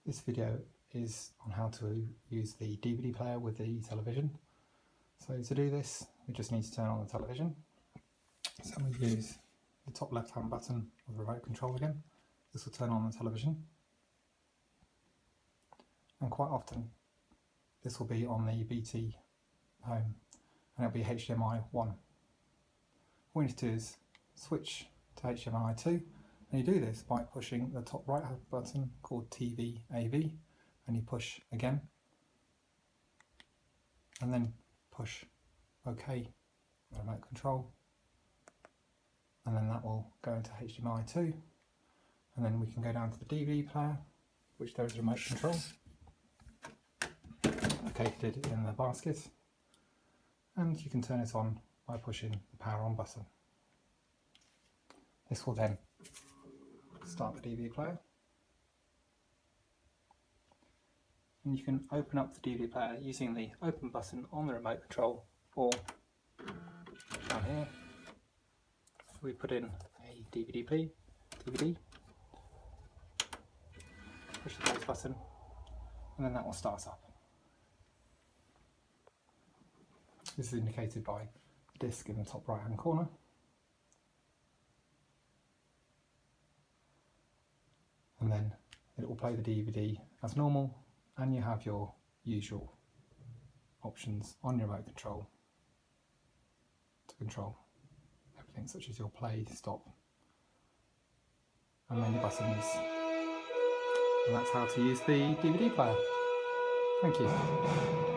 This video is on how to use the DVD player with the television. So to do this, we just need to turn on the television. So we use the top left hand button of the remote control again. This will turn on the television. And quite often this will be on the BT home and it'll be HDMI 1. All you need to do is switch to HDMI 2. And you do this by pushing the top right hand button called TV AV, and you push again and then push OK the remote control, and then that will go into HDMI 2, and then we can go down to the DVD player, which there is a remote control located in the basket, and you can turn it on by pushing the power on button. This will then start the DVD player, and you can open up the DVD player using the open button on the remote control, or down here we put in a DVD, push the close button, and then that will start up. This is indicated by the disc in the top right hand corner. And then it will play the DVD as normal, and you have your usual options on your remote control to control everything, such as your play, stop, and menu buttons. And that's how to use the DVD player. Thank you.